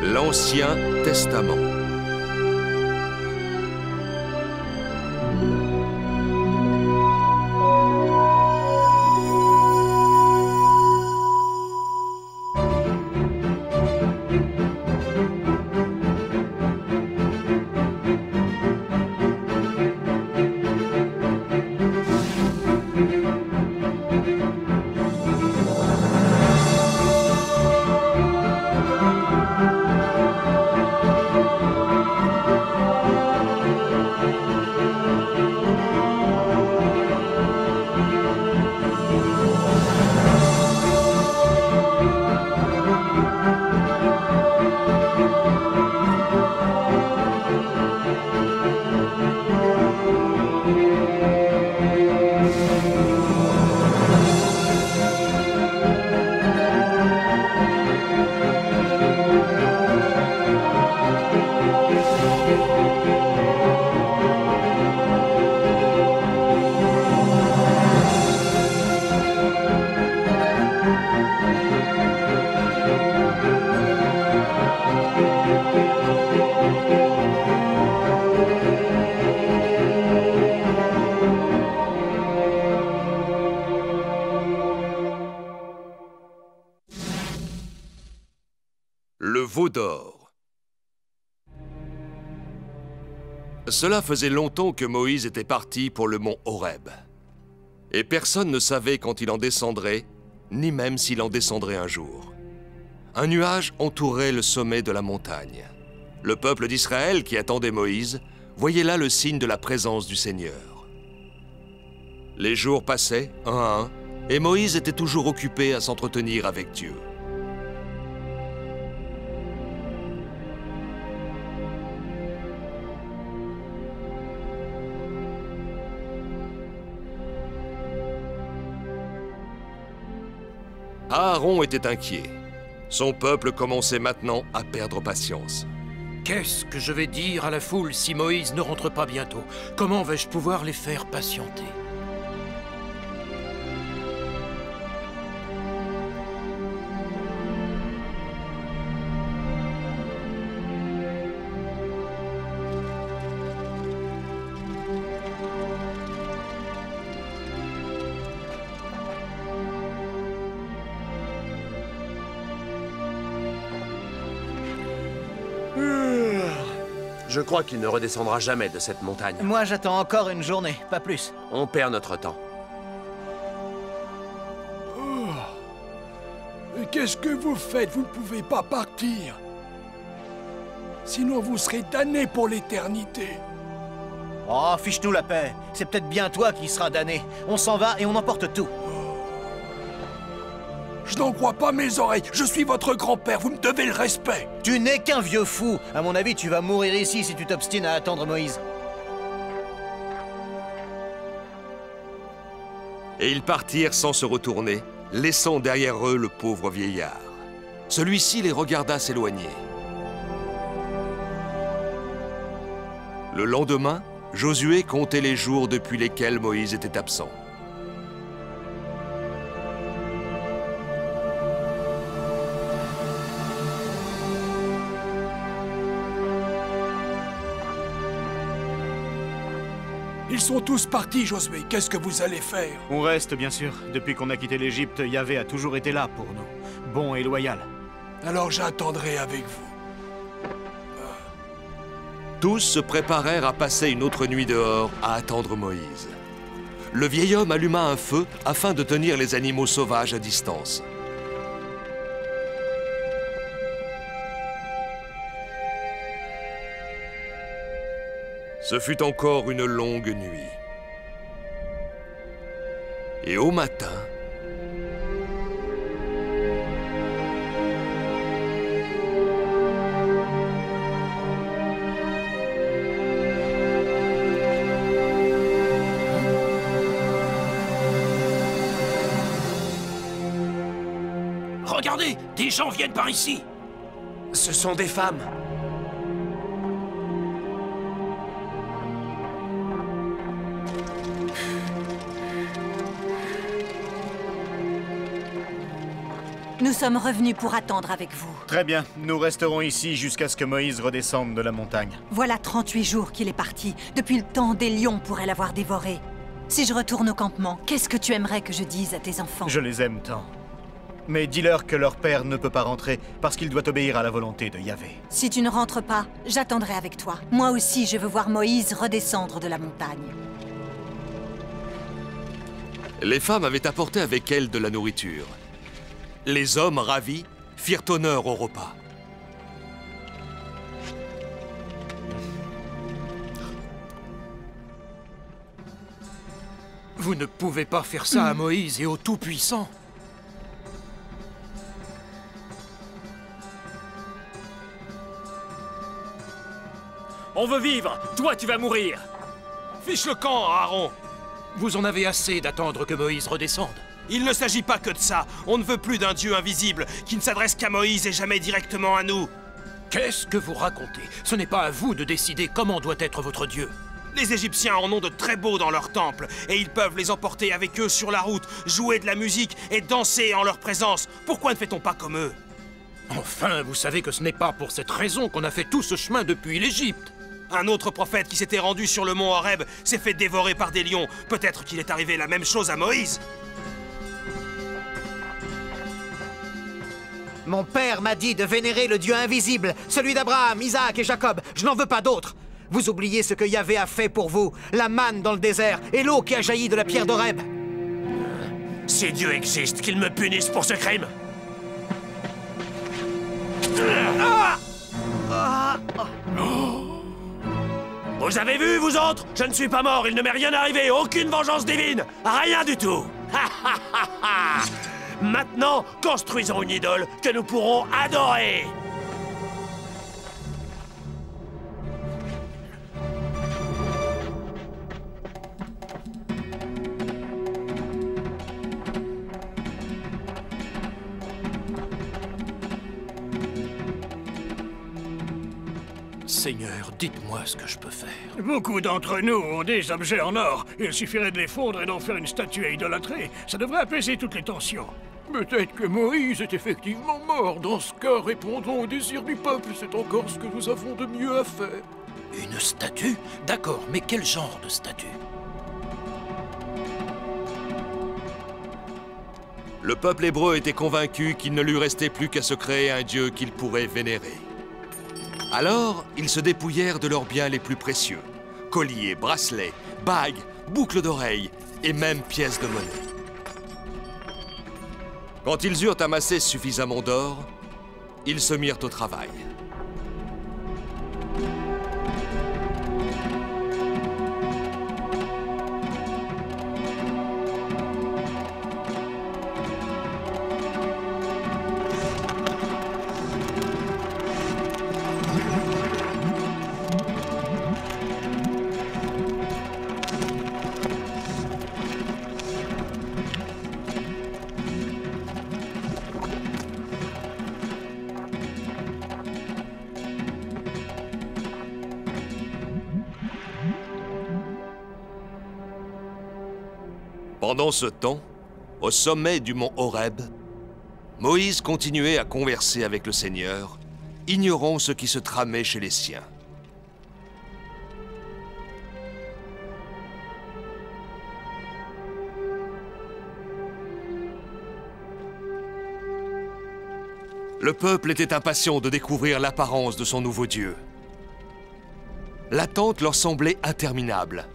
L'Ancien Testament. Le veau d'or. Cela faisait longtemps que Moïse était parti pour le mont Horeb. Et personne ne savait quand il en descendrait, ni même s'il en descendrait un jour. Un nuage entourait le sommet de la montagne. Le peuple d'Israël, qui attendait Moïse, voyait là le signe de la présence du Seigneur. Les jours passaient, un à un, et Moïse était toujours occupé à s'entretenir avec Dieu. Aaron était inquiet. Son peuple commençait maintenant à perdre patience. Qu'est-ce que je vais dire à la foule si Moïse ne rentre pas bientôt? Comment vais-je pouvoir les faire patienter? Je crois qu'il ne redescendra jamais de cette montagne. Moi, j'attends encore une journée, pas plus. On perd notre temps. Mais qu'est-ce que vous faites? Vous ne pouvez pas partir. Sinon, vous serez damnés pour l'éternité. Oh, fiche-nous la paix. C'est peut-être bien toi qui seras damné. On s'en va et on emporte tout. Je n'en crois pas mes oreilles. Je suis votre grand-père. Vous me devez le respect. Tu n'es qu'un vieux fou. À mon avis, tu vas mourir ici si tu t'obstines à attendre Moïse. Et ils partirent sans se retourner, laissant derrière eux le pauvre vieillard. Celui-ci les regarda s'éloigner. Le lendemain, Josué comptait les jours depuis lesquels Moïse était absent. Ils sont tous partis, Josué. Qu'est-ce que vous allez faire? On reste, bien sûr. Depuis qu'on a quitté l'Égypte, Yahvé a toujours été là pour nous. Bon et loyal. Alors j'attendrai avec vous. Tous se préparèrent à passer une autre nuit dehors à attendre Moïse. Le vieil homme alluma un feu afin de tenir les animaux sauvages à distance. Ce fut encore une longue nuit. Et au matin, Regardez, des gens viennent par ici. Ce sont des femmes. Nous sommes revenus pour attendre avec vous. Très bien, nous resterons ici jusqu'à ce que Moïse redescende de la montagne. Voilà 38 jours qu'il est parti. Depuis le temps, des lions pourraient l'avoir dévoré. Si je retourne au campement, qu'est-ce que tu aimerais que je dise à tes enfants? Je les aime tant. Mais dis-leur que leur père ne peut pas rentrer parce qu'il doit obéir à la volonté de Yahvé. Si tu ne rentres pas, j'attendrai avec toi. Moi aussi, je veux voir Moïse redescendre de la montagne. Les femmes avaient apporté avec elles de la nourriture. Les hommes, ravis, firent honneur au repas. Vous ne pouvez pas faire ça à Moïse et au Tout-Puissant. On veut vivre. Toi, tu vas mourir. Fiche le camp, Aaron. Vous en avez assez d'attendre que Moïse redescende. Il ne s'agit pas que de ça. On ne veut plus d'un Dieu invisible qui ne s'adresse qu'à Moïse et jamais directement à nous. Qu'est-ce que vous racontez? Ce n'est pas à vous de décider comment doit être votre Dieu. Les Égyptiens en ont de très beaux dans leur temple, et ils peuvent les emporter avec eux sur la route, jouer de la musique et danser en leur présence. Pourquoi ne fait-on pas comme eux? Enfin, vous savez que ce n'est pas pour cette raison qu'on a fait tout ce chemin depuis l'Égypte. Un autre prophète qui s'était rendu sur le mont Horeb s'est fait dévorer par des lions. Peut-être qu'il est arrivé la même chose à Moïse. Mon père m'a dit de vénérer le Dieu invisible, celui d'Abraham, Isaac et Jacob. Je n'en veux pas d'autre. Vous oubliez ce que Yahvé a fait pour vous, la manne dans le désert et l'eau qui a jailli de la pierre d'Horeb. Si Dieu existe, qu'il me punisse pour ce crime. Vous avez vu, vous autres? Je ne suis pas mort, il ne m'est rien arrivé, aucune vengeance divine. Rien du tout. Maintenant, construisons une idole que nous pourrons adorer. Seigneur, dites-moi ce que je peux faire. Beaucoup d'entre nous ont des objets en or. Il suffirait de les fondre et d'en faire une statue à idolâtrer. Ça devrait apaiser toutes les tensions. Peut-être que Moïse est effectivement mort. Dans ce cas, répondons au désir du peuple. C'est encore ce que nous avons de mieux à faire. Une statue? D'accord, mais quel genre de statue? Le peuple hébreu était convaincu qu'il ne lui restait plus qu'à se créer un dieu qu'il pourrait vénérer. Alors, ils se dépouillèrent de leurs biens les plus précieux. Colliers, bracelets, bagues, boucles d'oreilles et même pièces de monnaie. Quand ils eurent amassé suffisamment d'or, ils se mirent au travail. Pendant ce temps, au sommet du mont Horeb, Moïse continuait à converser avec le Seigneur, ignorant ce qui se tramait chez les siens. Le peuple était impatient de découvrir l'apparence de son nouveau Dieu. L'attente leur semblait interminable.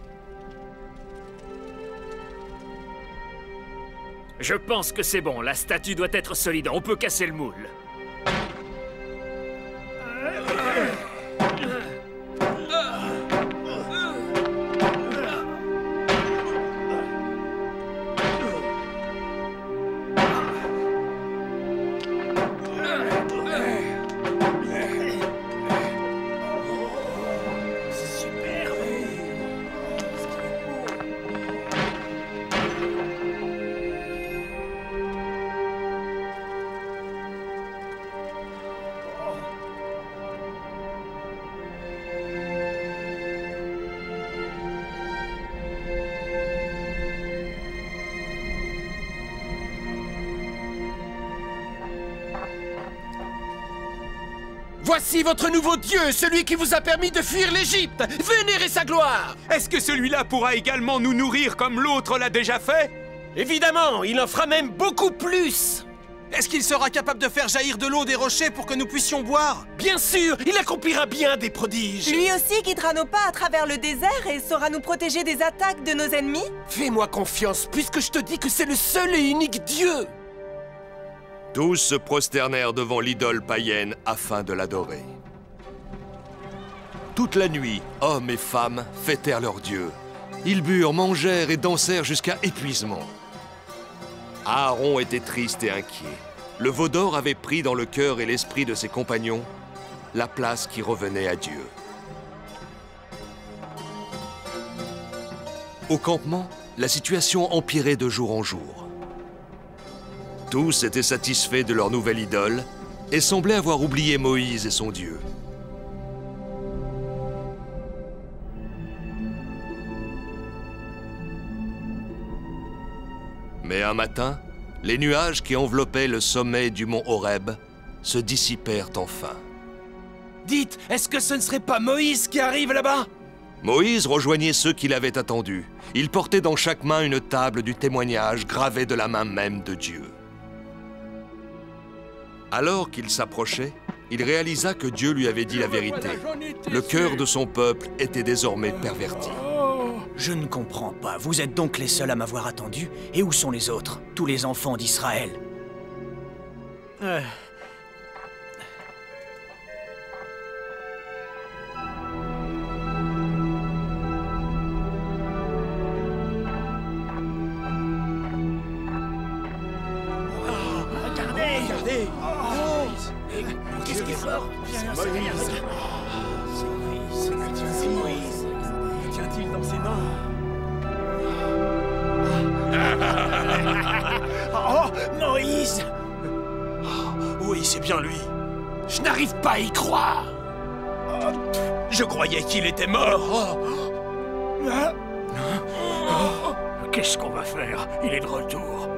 Je pense que c'est bon, la statue doit être solide, on peut casser le moule. Voici votre nouveau dieu, celui qui vous a permis de fuir l'Égypte. Vénérez sa gloire. Est-ce que celui-là pourra également nous nourrir comme l'autre l'a déjà fait? Évidemment, il en fera même beaucoup plus. Est-ce qu'il sera capable de faire jaillir de l'eau des rochers pour que nous puissions boire? Bien sûr, il accomplira bien des prodiges. Lui aussi guidera nos pas à travers le désert et saura nous protéger des attaques de nos ennemis? Fais-moi confiance, puisque je te dis que c'est le seul et unique Dieu. Tous se prosternèrent devant l'idole païenne afin de l'adorer. Toute la nuit, hommes et femmes fêtèrent leur Dieu. Ils burent, mangèrent et dansèrent jusqu'à épuisement. Aaron était triste et inquiet. Le veau d'or avait pris dans le cœur et l'esprit de ses compagnons la place qui revenait à Dieu. Au campement, la situation empirait de jour en jour. Tous étaient satisfaits de leur nouvelle idole et semblaient avoir oublié Moïse et son Dieu. Mais un matin, les nuages qui enveloppaient le sommet du mont Horeb se dissipèrent enfin. Dites, est-ce que ce ne serait pas Moïse qui arrive là-bas? Moïse rejoignait ceux qui l'avaient attendu. Il portait dans chaque main une table du témoignage gravée de la main même de Dieu. Alors qu'il s'approchait, il réalisa que Dieu lui avait dit la vérité. Le cœur de son peuple était désormais perverti. Je ne comprends pas. Vous êtes donc les seuls à m'avoir attendu? Et où sont les autres? Tous les enfants d'Israël? Regardez. Qu'est-ce qu'il fait? C'est Moïse. Tient-il dans ses mains? Oh, Moïse! Oui, c'est bien lui. Je n'arrive pas à y croire. Je croyais qu'il était mort. Qu'est-ce qu'on va faire? Il est de retour.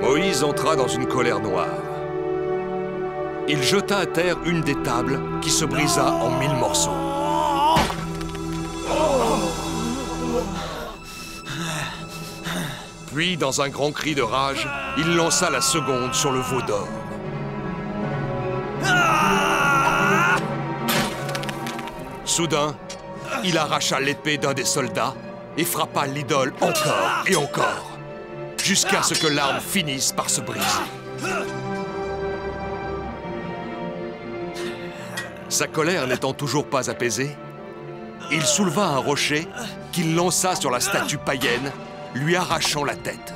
Moïse entra dans une colère noire. Il jeta à terre une des tables qui se brisa en 1000 morceaux. Puis, dans un grand cri de rage, il lança la seconde sur le veau d'or. Soudain, il arracha l'épée d'un des soldats et frappa l'idole encore et encore, jusqu'à ce que l'arme finisse par se briser. Sa colère n'étant toujours pas apaisée, il souleva un rocher qu'il lança sur la statue païenne, lui arrachant la tête.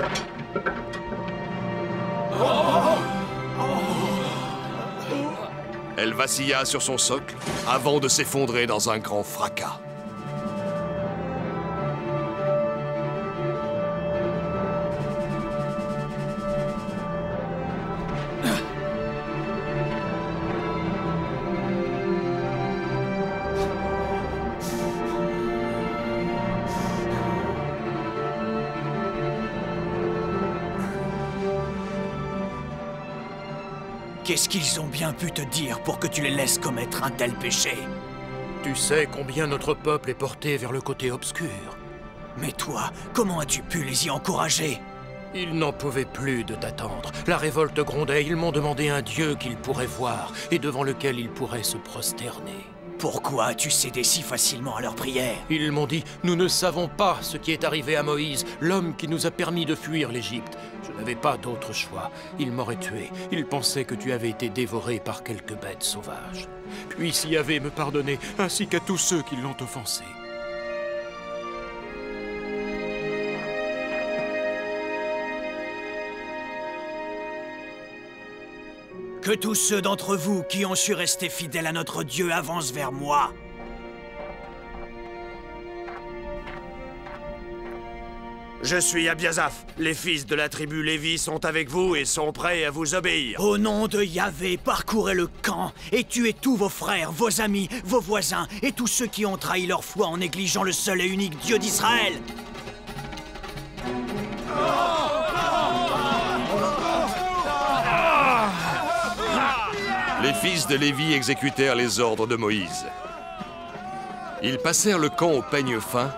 Elle vacilla sur son socle avant de s'effondrer dans un grand fracas. Qu'est-ce qu'ils ont bien pu te dire pour que tu les laisses commettre un tel péché? Tu sais combien notre peuple est porté vers le côté obscur. Mais toi, comment as-tu pu les y encourager? Ils n'en pouvaient plus de t'attendre. La révolte grondait, ils m'ont demandé un dieu qu'ils pourraient voir et devant lequel ils pourraient se prosterner. Pourquoi as-tu cédé si facilement à leurs prières? Ils m'ont dit, nous ne savons pas ce qui est arrivé à Moïse, l'homme qui nous a permis de fuir l'Égypte. Je n'avais pas d'autre choix. Ils m'auraient tué. Ils pensaient que tu avais été dévoré par quelques bêtes sauvages. Puisse Yahvé me pardonner, ainsi qu'à tous ceux qui l'ont offensé. Que tous ceux d'entre vous qui ont su rester fidèles à notre Dieu avancent vers moi. Je suis Abiasaph. Les fils de la tribu Lévi sont avec vous et sont prêts à vous obéir. Au nom de Yahvé, parcourez le camp et tuez tous vos frères, vos amis, vos voisins et tous ceux qui ont trahi leur foi en négligeant le seul et unique Dieu d'Israël. Les fils de Lévi exécutèrent les ordres de Moïse. Ils passèrent le camp au peigne fin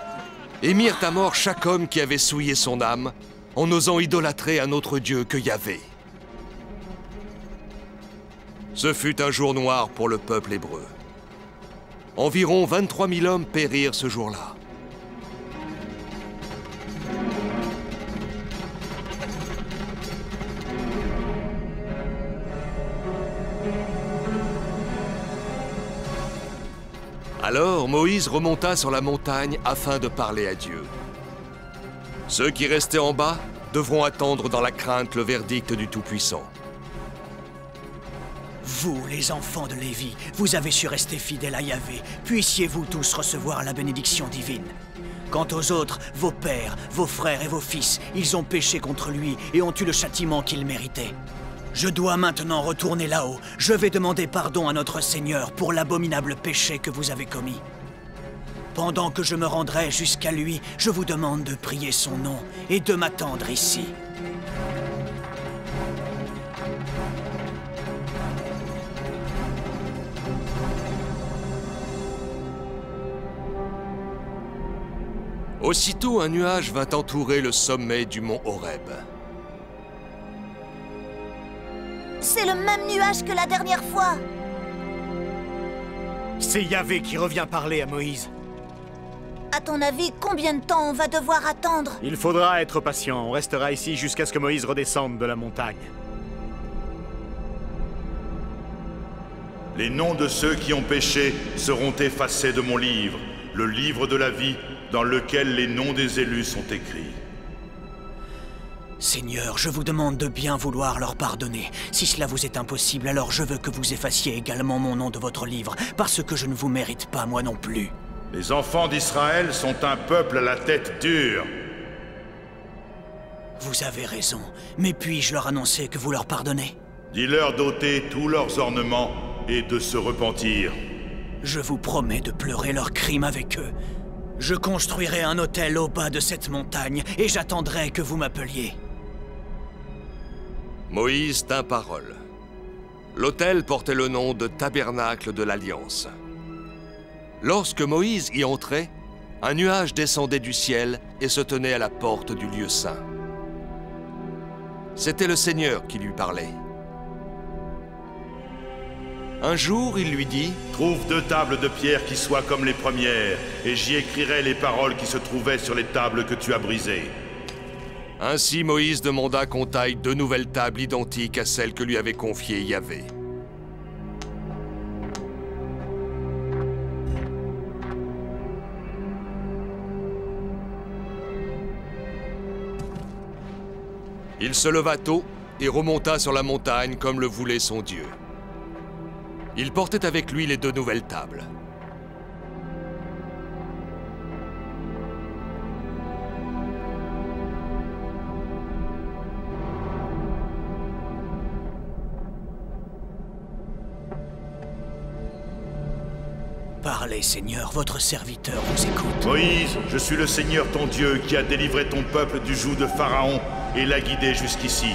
et mirent à mort chaque homme qui avait souillé son âme en osant idolâtrer un autre Dieu que Yahvé. Ce fut un jour noir pour le peuple hébreu. Environ 23 000 hommes périrent ce jour-là. Alors Moïse remonta sur la montagne afin de parler à Dieu. Ceux qui restaient en bas devront attendre dans la crainte le verdict du Tout-Puissant. Vous, les enfants de Lévi, vous avez su rester fidèles à Yahvé. Puissiez-vous tous recevoir la bénédiction divine. Quant aux autres, vos pères, vos frères et vos fils, ils ont péché contre lui et ont eu le châtiment qu'ils méritaient. Je dois maintenant retourner là-haut. Je vais demander pardon à notre Seigneur pour l'abominable péché que vous avez commis. Pendant que je me rendrai jusqu'à lui, je vous demande de prier son nom et de m'attendre ici. Aussitôt, un nuage vint entourer le sommet du mont Horeb. C'est le même nuage que la dernière fois. C'est Yahvé qui revient parler à Moïse. À ton avis, combien de temps on va devoir attendre? Il faudra être patient. On restera ici jusqu'à ce que Moïse redescende de la montagne. Les noms de ceux qui ont péché seront effacés de mon livre, le livre de la vie, dans lequel les noms des élus sont écrits. Seigneur, je vous demande de bien vouloir leur pardonner. Si cela vous est impossible, alors je veux que vous effaciez également mon nom de votre livre, parce que je ne vous mérite pas, moi non plus. Les enfants d'Israël sont un peuple à la tête dure. Vous avez raison, mais puis-je leur annoncer que vous leur pardonnez? Dis-leur d'ôter tous leurs ornements et de se repentir. Je vous promets de pleurer leurs crimes avec eux. Je construirai un autel au bas de cette montagne et j'attendrai que vous m'appeliez. Moïse tint parole. L'autel portait le nom de Tabernacle de l'Alliance. Lorsque Moïse y entrait, un nuage descendait du ciel et se tenait à la porte du lieu saint. C'était le Seigneur qui lui parlait. Un jour, il lui dit « Trouve 2 tables de pierre qui soient comme les premières, et j'y écrirai les paroles qui se trouvaient sur les tables que tu as brisées. » Ainsi Moïse demanda qu'on taille 2 nouvelles tables identiques à celles que lui avait confiées Yahvé. Il se leva tôt et remonta sur la montagne comme le voulait son Dieu. Il portait avec lui les 2 nouvelles tables. Parlez, Seigneur, votre serviteur vous écoute. Moïse, je suis le Seigneur ton Dieu qui a délivré ton peuple du joug de Pharaon et l'a guidé jusqu'ici.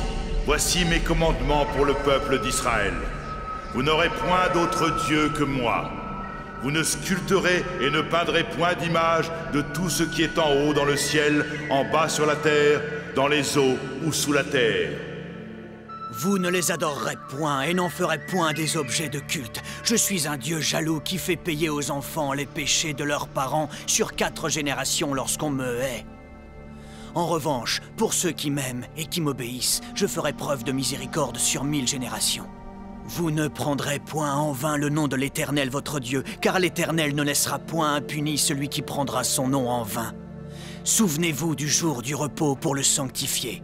Voici mes commandements pour le peuple d'Israël. Vous n'aurez point d'autre Dieu que moi. Vous ne sculpterez et ne peindrez point d'image de tout ce qui est en haut dans le ciel, en bas sur la terre, dans les eaux ou sous la terre. Vous ne les adorerez point et n'en ferez point des objets de culte. Je suis un Dieu jaloux qui fait payer aux enfants les péchés de leurs parents sur 4 générations lorsqu'on me hait. En revanche, pour ceux qui m'aiment et qui m'obéissent, je ferai preuve de miséricorde sur 1000 générations. Vous ne prendrez point en vain le nom de l'Éternel votre Dieu, car l'Éternel ne laissera point impuni celui qui prendra son nom en vain. Souvenez-vous du jour du repos pour le sanctifier.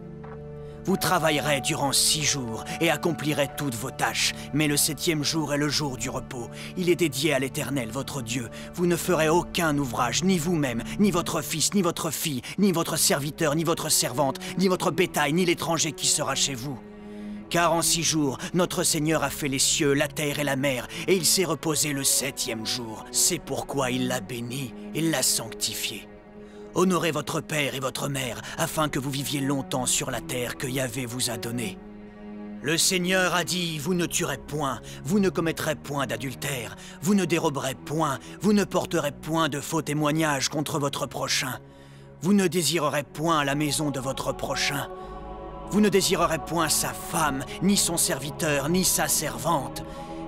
Vous travaillerez durant 6 jours et accomplirez toutes vos tâches. Mais le 7e jour est le jour du repos. Il est dédié à l'Éternel, votre Dieu. Vous ne ferez aucun ouvrage, ni vous-même, ni votre fils, ni votre fille, ni votre serviteur, ni votre servante, ni votre bétail, ni l'étranger qui sera chez vous. Car en 6 jours, notre Seigneur a fait les cieux, la terre et la mer, et il s'est reposé le 7e jour. C'est pourquoi il l'a béni et l'a sanctifié. Honorez votre père et votre mère, afin que vous viviez longtemps sur la terre que Yahvé vous a donnée. Le Seigneur a dit, vous ne tuerez point, vous ne commettrez point d'adultère, vous ne déroberez point, vous ne porterez point de faux témoignages contre votre prochain. Vous ne désirerez point la maison de votre prochain. Vous ne désirerez point sa femme, ni son serviteur, ni sa servante,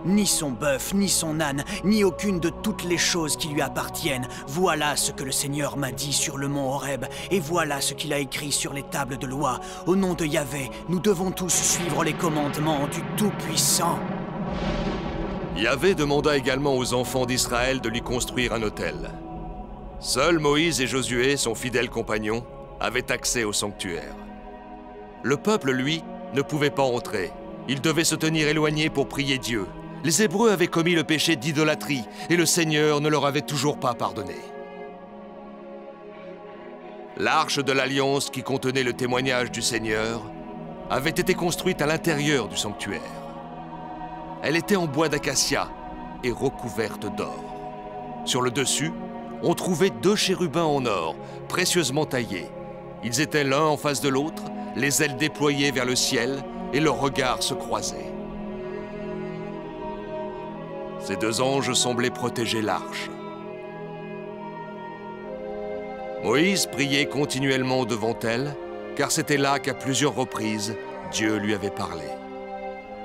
ni son bœuf, ni son âne, ni aucune de toutes les choses qui lui appartiennent. Voilà ce que le Seigneur m'a dit sur le mont Horeb, et voilà ce qu'il a écrit sur les tables de loi. Au nom de Yahvé, nous devons tous suivre les commandements du Tout-Puissant. Yahvé demanda également aux enfants d'Israël de lui construire un autel. Seuls Moïse et Josué, son fidèle compagnon, avaient accès au sanctuaire. Le peuple, lui, ne pouvait pas entrer. Il devait se tenir éloigné pour prier Dieu. Les Hébreux avaient commis le péché d'idolâtrie et le Seigneur ne leur avait toujours pas pardonné. L'arche de l'Alliance qui contenait le témoignage du Seigneur avait été construite à l'intérieur du sanctuaire. Elle était en bois d'acacia et recouverte d'or. Sur le dessus, on trouvait 2 chérubins en or, précieusement taillés. Ils étaient l'un en face de l'autre, les ailes déployées vers le ciel, et leurs regards se croisaient. Ces 2 anges semblaient protéger l'arche. Moïse priait continuellement devant elle, car c'était là qu'à plusieurs reprises, Dieu lui avait parlé.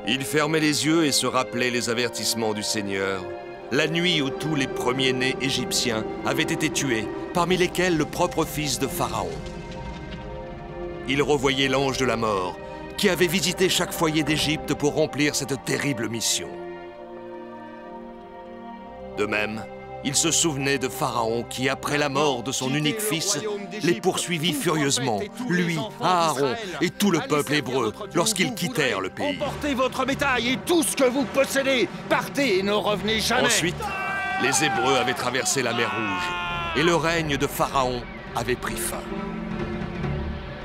Il fermait les yeux et se rappelait les avertissements du Seigneur, la nuit où tous les premiers-nés égyptiens avaient été tués, parmi lesquels le propre fils de Pharaon. Il revoyait l'ange de la mort, qui avait visité chaque foyer d'Égypte pour remplir cette terrible mission. De même, il se souvenait de Pharaon qui, après la mort de son unique fils, les poursuivit furieusement, lui, Aaron et tout le peuple hébreu, lorsqu'ils quittèrent le pays. Emportez votre bétail et tout ce que vous possédez. Partez et ne revenez jamais. Ensuite, les Hébreux avaient traversé la mer Rouge et le règne de Pharaon avait pris fin.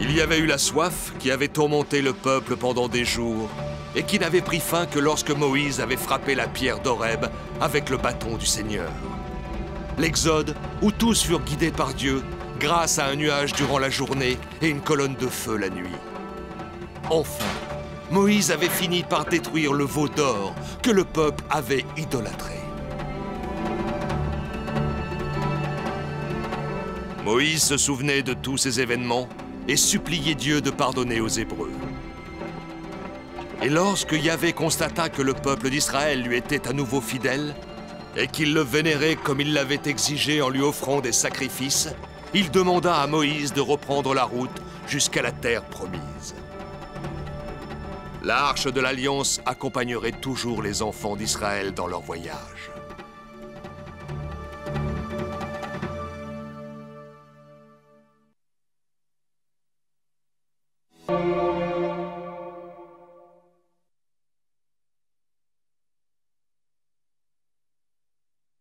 Il y avait eu la soif qui avait tourmenté le peuple pendant des jours et qui n'avait pris fin que lorsque Moïse avait frappé la pierre d'Horeb avec le bâton du Seigneur. L'Exode, où tous furent guidés par Dieu grâce à un nuage durant la journée et une colonne de feu la nuit. Enfin, Moïse avait fini par détruire le veau d'or que le peuple avait idolâtré. Moïse se souvenait de tous ces événements et suppliait Dieu de pardonner aux Hébreux. Et lorsque Yahvé constata que le peuple d'Israël lui était à nouveau fidèle, et qu'il le vénérait comme il l'avait exigé en lui offrant des sacrifices, il demanda à Moïse de reprendre la route jusqu'à la terre promise. L'arche de l'Alliance accompagnerait toujours les enfants d'Israël dans leur voyage.